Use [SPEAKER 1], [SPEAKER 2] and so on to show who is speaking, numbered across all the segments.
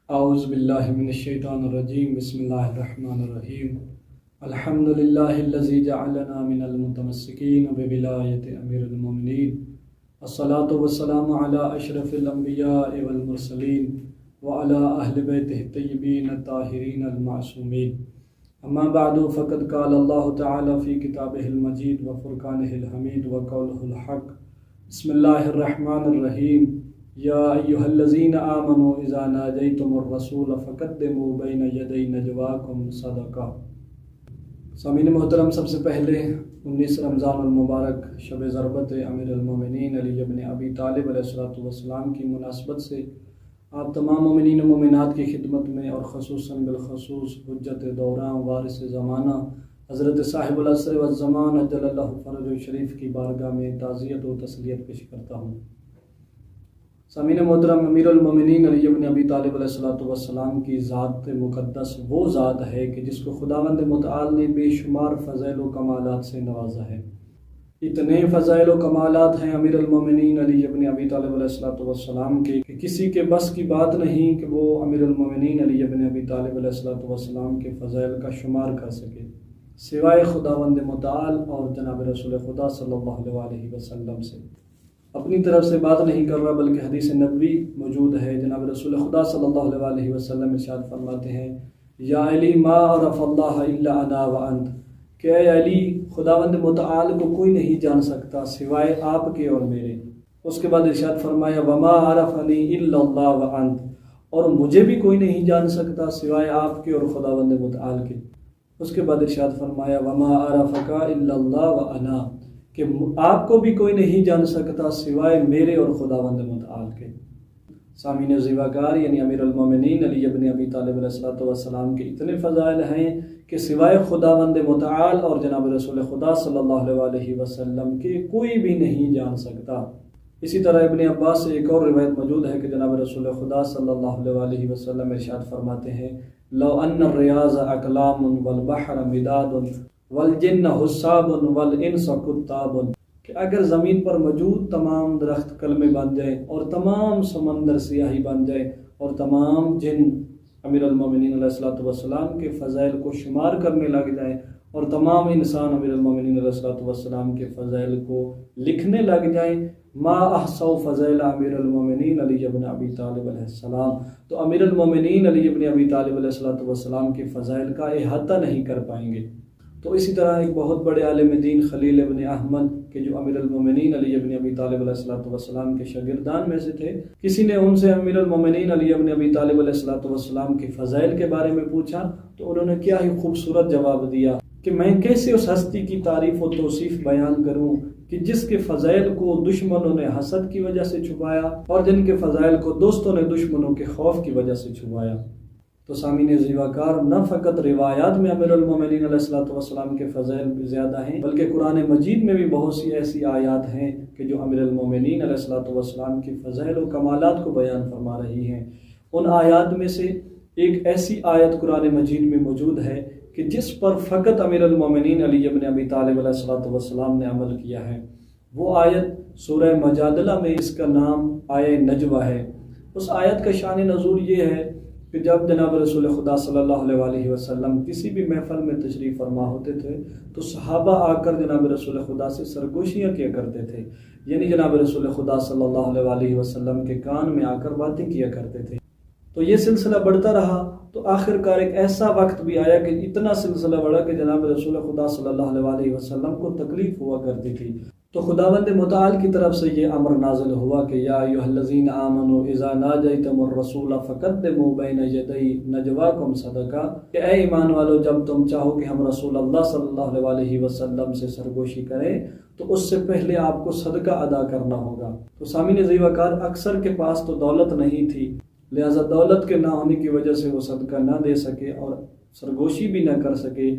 [SPEAKER 1] اعوذ باللہ من الشیطان الرجیم بسم اللہ الرحمن الرحیم الحمد للہ الذی جعلنا من المتمسکین بولایت امیر المومنین الصلاة والسلام علی اشرف الانبیاء والمرسلین وعلی اہل بیتہ الطیبین الطاہرین المعصومین اما بعد فقد قال اللہ تعالی فی کتابہ المجید وفرقانہ الحمید وقولہ الحق بسم اللہ الرحمن الرحیم یا ایہا الذین آمنوا اذا ناجیتم الرسول فقدموا بین یدی نجواکم صدقہ۔ سامعین محترم، سب سے پہلے 19 رمضان المبارک شب ضربت امیر المومنین علی بن ابی طالب علیہ السلام کی مناسبت سے آپ تمام مومنین و مومنات کی خدمت میں اور خصوصاً بالخصوص حجت دوراں وارث زمانہ حضرت صاحب العصر والزمان عجل اللہ فرجہ شریف کی بارگاہ میں تعزیت و تسلیت پیش کرتا ہوں۔ سامعین محترم، امیر المومنین علی بن ابی طالب علیہ السلام کی ذات مقدس وہ ذات ہے کہ جس کو خداوند متعال نے بے شمار فضائل و کمالات سے نوازا ہے۔ اتنے فضائل و کمالات ہیں امیر المومنین علی بن ابی طالب علیہ السلام کے کہ کسی کے بس کی بات نہیں کہ وہ امیر المومنین علی بن ابی طالب علیہ السلام کے فضائل کا شمار کر سکے سوائے خداوند متعال اور جناب رسول خدا صلی اللہ علیہ وسلم سے۔ اپنی طرف سے بات نہیں کر رہا بلکہ حدیث نبوی موجود ہے۔ جناب رسول خدا صلی اللہ علیہ وسلم ارشاد فرماتے ہیں، یا علی ما عرف اللہ الا انا وانت، کہ اے علی، خداوند متعال کو کوئی نہیں جان سکتا سوائے آپ کے اور میرے۔ اس کے بعد ارشاد فرمایا وما عرفنی الا اللہ وانت، اور مجھے بھی کوئی نہیں جان سکتا سوائے آپ کے اور خداوند متعال کے۔ اس کے بعد ارشاد فرمایا وما عرفک الا اللہ وانا، کہ آپ کو بھی کوئی نہیں جان سکتا سوائے میرے اور خداوند متعال کے۔ سامعین زیباکار، یعنی امیر المومنین علی بن ابی طالب علیہ السلام کے اتنے فضائل ہیں کہ سوائے خداوند متعال اور جناب رسول خدا صلی اللہ علیہ وسلم کے کوئی بھی نہیں جان سکتا۔ اسی طرح ابن عباس سے ایک اور روایت موجود ہے کہ جناب رسول خدا صلی اللہ علیہ وسلم ارشاد فرماتے ہیں، لو ان الریاض اقلام والبحر مداد والجن حساب والانس کتاب، کہ اگر زمین پر موجود تمام درخت قلمیں بن جائیں اور تمام سمندر سیاہی بن جائے اور تمام جن امیر المومنین علیہ السلام کے فضائل کو شمار کرنے لگ جائیں اور تمام انسان امیر المومنین علیہ السلام کے فضائل کو لکھنے لگ جائیں، ما احصوا فضائل امیر المومنین علی بن ابی طالب علیہ السلام، تو امیر المومنین علی بن ابی طالب علیہ السلام کے فضائل کا احاطہ نہیں کر پائیں گے۔ تو اسی طرح ایک بہت بڑے عالم دین خلیل ابن احمد کہ جو امیر المومنین علی بن ابی طالب علیہ السلام کے شاگردان میں سے تھے، کسی نے ان سے امیر المومنین علی بن ابی طالب علیہ السلام کے فضائل کے بارے میں پوچھا تو انہوں نے کیا ہی خوبصورت جواب دیا کہ میں کیسے اس ہستی کی تعریف و توصیف بیان کروں کہ جس کے فضائل کو دشمنوں نے حسد کی وجہ سے چھپایا اور جن کے فضائل کو دوستوں نے دشمنوں کے خوف کی وجہ سے چھپایا۔ تو سامعین زیباکار، نہ فقط روایات میں امیر المومنین علیہ السلام کے فضائل زیادہ ہیں بلکہ قرآن مجید میں بھی بہت سی ایسی آیات ہیں کہ جو امیر المومنین علیہ السلام کے فضائل و کمالات کو بیان فرما رہی ہیں۔ ان آیات میں سے ایک ایسی آیت قرآن مجید میں موجود ہے کہ جس پر فقط امیر المومنین علی بن ابی طالب علیہ السلام نے عمل کیا ہے۔ وہ آیت سورہ مجادلہ میں اس کا نام آیہ نجوہ ہے۔ اس آیت کا شان نزول یہ ہے کہ جب جناب رسول خدا صلی اللہ علیہ وسلم کسی بھی محفل میں تشریف فرما ہوتے تھے تو صحابہ آ کر جناب رسول خدا سے سرگوشیاں کیا کرتے تھے، یعنی جناب رسول خدا صلی اللہ علیہ وسلم کے کان میں آ کر باتیں کیا کرتے تھے۔ تو یہ سلسلہ بڑھتا رہا تو آخر کار ایک ایسا وقت بھی آیا کہ اتنا سلسلہ بڑھا کہ جناب رسول خدا صلی اللہ علیہ وسلم کو تکلیف ہوا کرتی تھی۔ تو خداوند متعال کی طرف سے یہ امر نازل ہوا کہ یا ایھا الذین آمنوا اذا ناجیتم الرسول فقدموا بین یدی نجواکم صدقہ، کہ اے ایمان والو، جب تم چاہو کہ ہم رسول اللہ صلی اللہ علیہ وسلم سے سرگوشی کریں تو اس سے پہلے آپ کو صدقہ ادا کرنا ہوگا۔ تو سامعین زیباکار، اکثر کے پاس تو دولت نہیں تھی، لہذا دولت کے نہ ہونے کی وجہ سے وہ صدقہ نہ دے سکے اور سرگوشی بھی نہ کر سکے،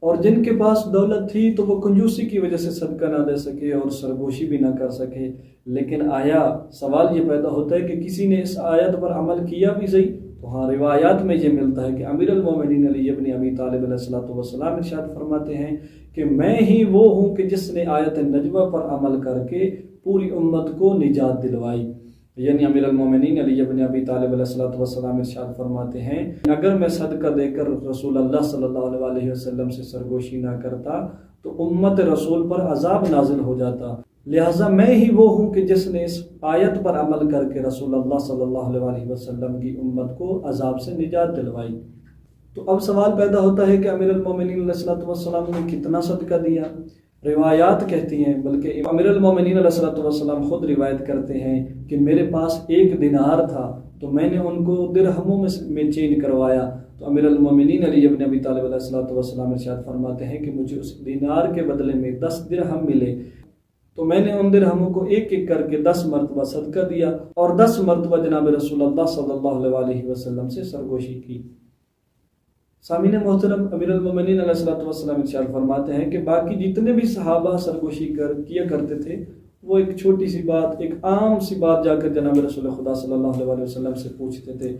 [SPEAKER 1] اور جن کے پاس دولت تھی تو وہ کنجوسی کی وجہ سے صدقہ نہ دے سکے اور سرگوشی بھی نہ کر سکے۔ لیکن آیا سوال یہ پیدا ہوتا ہے کہ کسی نے اس آیت پر عمل کیا بھی صحیح؟ تو ہاں، روایات میں یہ ملتا ہے کہ امیر المومنین علی بن ابی طالب علیہ السلام ارشاد فرماتے ہیں کہ میں ہی وہ ہوں کہ جس نے آیت نجوہ پر عمل کر کے پوری امت کو نجات دلوائی۔ یعنی امیر المومنین علی بن ابی طالب علیہ السلام ارشاد فرماتے ہیں اگر میں صدقہ دے کر رسول اللہ صلی اللہ علیہ وسلم سے سرگوشی نہ کرتا تو امت رسول پر عذاب نازل ہو جاتا، لہٰذا میں ہی وہ ہوں کہ جس نے اس آیت پر عمل کر کے رسول اللہ صلی اللہ علیہ وسلم کی امت کو عذاب سے نجات دلوائی۔ تو اب سوال پیدا ہوتا ہے کہ امیر المومنین علیہ السلام نے کتنا صدقہ دیا؟ روایات کہتی ہیں، بلکہ امیر المومنین علیہ السلام خود روایت کرتے ہیں کہ میرے پاس 1 دینار تھا تو میں نے ان کو درہموں میں چینج کروایا، تو امیر المومنین علی بن ابی طالب علیہ السلام ارشاد فرماتے ہیں کہ مجھے اس دینار کے بدلے میں 10 درہم ملے، تو میں نے ان درہموں کو ایک ایک کر کے 10 مرتبہ صدقہ دیا اور 10 مرتبہ جناب رسول اللہ صلی اللہ علیہ وسلم سے سرگوشی کی۔ سامعین محترم، امیر المومنین علیہ السلام ارشاد فرماتے ہیں کہ باقی جتنے بھی صحابہ سرگوشی کیا کرتے تھے وہ ایک چھوٹی سی بات، ایک عام سی بات جا کر جناب رسول خدا صلی اللہ علیہ وسلم سے پوچھتے تھے،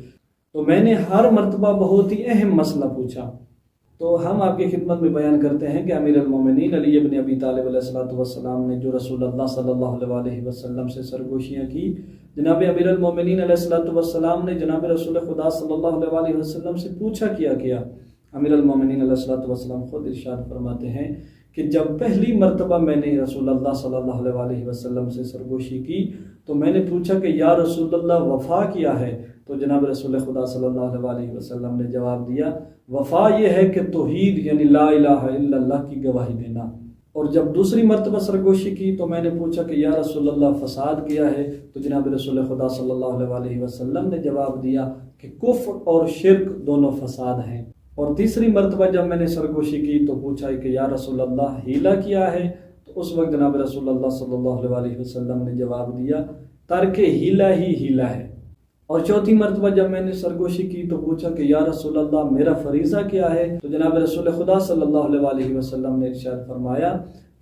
[SPEAKER 1] تو میں نے ہر مرتبہ بہت ہی اہم مسئلہ پوچھا۔ تو ہم آپ کی خدمت میں بیان کرتے ہیں کہ امیر المومنین علی بن ابی طالب علیہ السلام نے جو رسول اللہ صلی اللہ علیہ وسلم سے سرگوشیاں کی، جناب امیر المومنین علیہ السلام نے جناب رسول خدا صلی اللہ علیہ وسلم سے پوچھا کیا؟ امیر المومنین علیہ السلام خود ارشاد فرماتے ہیں کہ جب پہلی مرتبہ میں نے رسول اللہ صلی اللہ علیہ وسلم سے سرگوشی کی تو میں نے پوچھا کہ یا رسول اللہ وفا کیا ہے؟ تو جناب رسول خدا صلی اللہ علیہ وسلم نے جواب دیا، وفا یہ ہے کہ توحید یعنی لا الہ الا اللہ کی گواہی دینا۔ اور جب دوسری مرتبہ سرگوشی کی تو میں نے پوچھا کہ یا رسول اللہ فساد کیا ہے؟ تو جناب رسول خدا صلی اللہ علیہ وسلم نے جواب دیا کہ کفر اور شرک دونوں فساد ہیں۔ اور تیسری مرتبہ جب میں نے سرگوشی کی تو پوچھا کہ یا رسول اللہ ہیلا کیا ہے؟ تو اس وقت جناب رسول اللہ صلی اللہ علیہ وسلم نے جواب دیا، ترک ہیلا ہی ہیلا ہے۔ اور چوتھی مرتبہ جب میں نے سرگوشی کی تو پوچھا کہ یا رسول اللہ میرا فریضہ کیا ہے؟ تو جناب رسول خدا صلی اللہ علیہ وسلم نے ارشاد فرمایا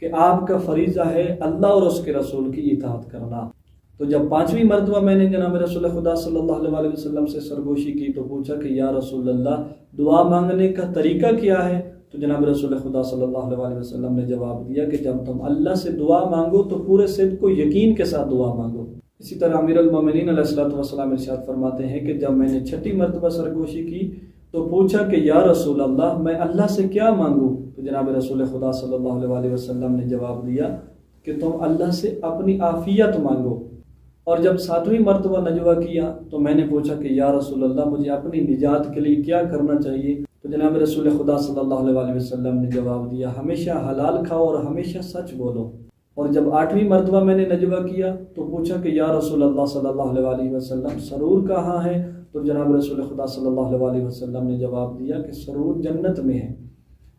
[SPEAKER 1] کہ آپ کا فریضہ ہے اللہ اور اس کے رسول کی اطاعت کرنا۔ تو جب پانچویں مرتبہ میں نے جناب رسول خدا صلی اللہ علیہ وسلم سے سرگوشی کی تو پوچھا کہ یا رسول اللہ دعا مانگنے کا طریقہ کیا ہے؟ تو جناب رسول خدا صلی اللہ علیہ وسلم نے جواب دیا کہ جب تم اللہ سے دعا مانگو تو پورے صدق و یقین کے ساتھ دعا مانگو۔ اسی طرح امیر المومنین علیہ السلام ارشاد فرماتے ہیں کہ جب میں نے چھٹی مرتبہ سرگوشی کی تو پوچھا کہ یا رسول اللہ میں اللہ سے کیا مانگوں؟ تو جناب رسول خدا صلی اللہ علیہ وسلم نے جواب دیا کہ تم اللہ سے اپنی عافیت مانگو۔ اور جب ساتویں مرتبہ نجوہ کیا تو میں نے پوچھا کہ یا رسول اللہ مجھے اپنی نجات کے لیے کیا کرنا چاہیے؟ تو جناب رسول خدا صلی اللہ علیہ وسلم نے جواب دیا، ہمیشہ حلال کھاؤ اور ہمیشہ سچ بولو۔ اور جب 8ویں مرتبہ میں نے نجوہ کیا تو پوچھا کہ یا رسول اللہ صلی اللہ علیہ وسلم سرور کہاں ہے؟ تو جناب رسول خدا صلی اللہ علیہ وسلم نے جواب دیا کہ سرور جنت میں ہے۔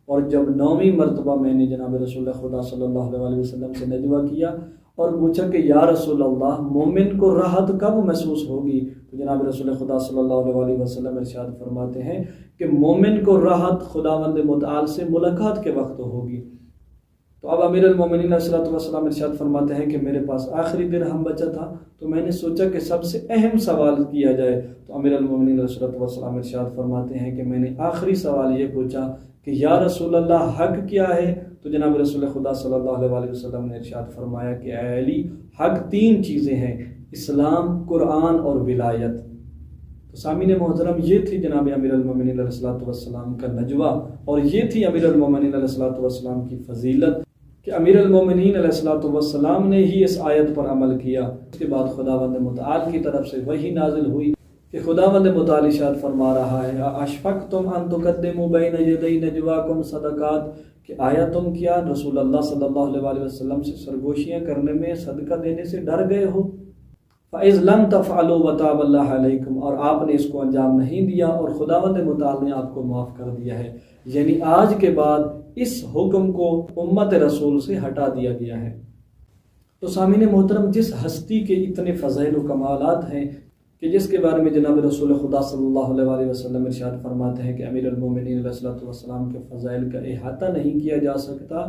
[SPEAKER 1] اور جب 9ویں مرتبہ میں نے جناب رسول خدا صلی اللہ علیہ وسلم سے نجوہ کیا اور پوچھا کہ یا رسول اللہ مومن کو راحت کب محسوس ہوگی؟ تو جناب رسول خدا صلی اللہ علیہ وسلم ارشاد فرماتے ہیں کہ مومن کو راحت خداوند متعال سے ملاقات کے وقت ہوگی۔ تو اب امیر المومنین علیہ السلام ارشاد فرماتے ہیں کہ میرے پاس آخری درہم بچا تھا تو میں نے سوچا کہ سب سے اہم سوال کیا جائے۔ تو امیر المومنین علیہ السلام ارشاد فرماتے ہیں کہ میں نے آخری سوال یہ پوچھا کہ یا رسول اللہ حق کیا ہے؟ تو جناب رسول خدا صلی اللہ علیہ وسلم نے ارشاد فرمایا کہ اے علی حق 3 چیزیں ہیں، اسلام، قرآن اور ولایت۔ تو سامعین محترم یہ تھی جناب امیر المومنین علیہ السلام کا نجوہ، اور یہ تھی امیر المومنین علیہ السلام کی فضیلت کہ امیر المومنین علیہ السلام نے ہی اس آیت پر عمل کیا۔ اس کے بعد خداوند متعال کی طرف سے وحی نازل ہوئی کہ خداوند متعال ارشاد فرما رہا ہے، اشفقتم ان تقدموا بین یدی نجواکم صدقات، کہ آیا تم کیا رسول اللہ صلی اللہ علیہ وسلم سے سرگوشیاں کرنے میں صدقہ دینے سے ڈر گئے ہو؟ فَإِذْ لَمْ تَفْعَلُوا وَتَابَ اللَّهُ عَلَيْكُمْ، اور آپ نے اس کو انجام نہیں دیا اور خداوند متعال نے آپ کو معاف کر دیا ہے، یعنی آج کے بعد اس حکم کو امت رسول سے ہٹا دیا گیا ہے۔ تو سامعین محترم، جس ہستی کے اتنے فضائل و کمالات ہیں کہ جس کے بارے میں جناب رسول خدا صلی اللہ علیہ وسلم ارشاد فرماتے ہیں کہ امیر المومنین علیہ السلام کے فضائل کا احاطہ نہیں کیا جا سکتا،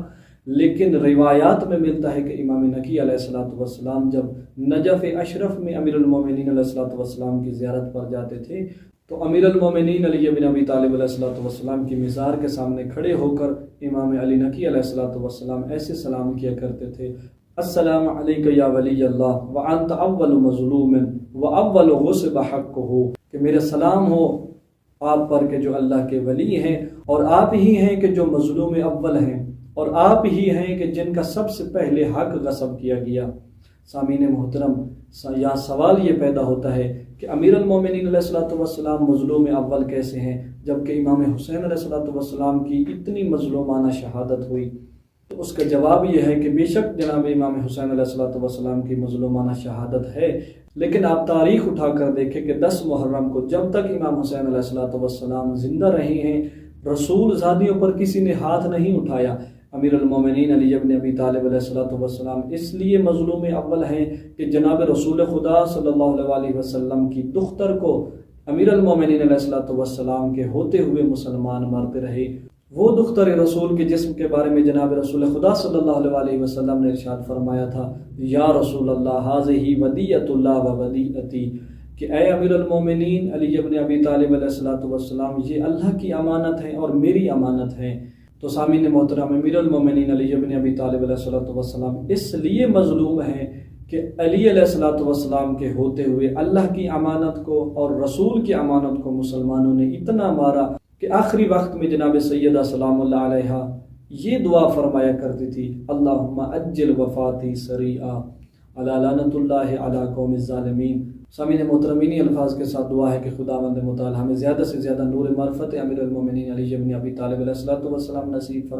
[SPEAKER 1] لیکن روایات میں ملتا ہے کہ امام نقی علیہ السلام جب نجف اشرف میں امیر المومنین علیہ السلام کی زیارت پر جاتے تھے تو امیر المومنین علی بن ابی طالب علیہ السلام کی مزار کے سامنے کھڑے ہو کر امام علی نقی علیہ السلام ایسے سلام کیا کرتے تھے، السلام علیک یا ولی اللہ وانت اول مظلوم واول غصب حقہ، کہ میرا سلام ہو آپ پر کہ جو اللہ کے ولی ہیں، اور آپ ہی ہیں کہ جو مظلوم اول ہیں، اور آپ ہی ہیں کہ جن کا سب سے پہلے حق غصب کیا گیا۔ سامعین محترم، یہاں سوال یہ پیدا ہوتا ہے کہ امیر المومنین علیہ السلام مظلوم اول کیسے ہیں، جبکہ امام حسین علیہ السلام کی اتنی مظلومانہ شہادت ہوئی؟ تو اس کا جواب یہ ہے کہ بے شک جناب امام حسین علیہ السلام کی مظلومانہ شہادت ہے، لیکن آپ تاریخ اٹھا کر دیکھیں کہ 10 محرم کو جب تک امام حسین علیہ السلام زندہ رہے ہیں، رسول زادیوں پر کسی نے ہاتھ نہیں اٹھایا۔ امیر المومنین علی ابن ابی طالب علیہ السلام اس لیے مظلوم اول ہیں کہ جناب رسول خدا صلی اللہ علیہ وسلم کی دختر کو امیر المومنین علیہ السلام کے ہوتے ہوئے مسلمان مرتے رہے۔ وہ دختر رسول کے جسم کے بارے میں جناب رسول خدا صلی اللہ علیہ وسلم نے ارشاد فرمایا تھا، یا رسول اللہ ھذہ ودیعۃ اللہ و ودیعتی، کہ اے امیر المومنین علی ابن ابی طالب علیہ السلام، یہ اللہ کی امانت ہے اور میری امانت ہے۔ تو سامعین محترم، امیر المومنین علی ابن ابی طالب علیہ السلام اس لیے مظلوم ہیں کہ علی علیہ السلام کے ہوتے ہوئے اللہ کی امانت کو اور رسول کی امانت کو مسلمانوں نے اتنا مارا کہ آخری وقت میں جناب سیدہ سلام اللہ علیہا یہ دعا فرمایا کرتی تھی، اللہم اجل وفاتی سریعا علی لعنت اللہ علی قوم الظالمین۔ سامعین محترمین، الفاظ کے ساتھ دعا ہے کہ خداوند متعال ہمیں زیادہ سے زیادہ نور معرفت امیر المومنین علی ابن ابی طالب علیہ السلام نصیب فرمائے۔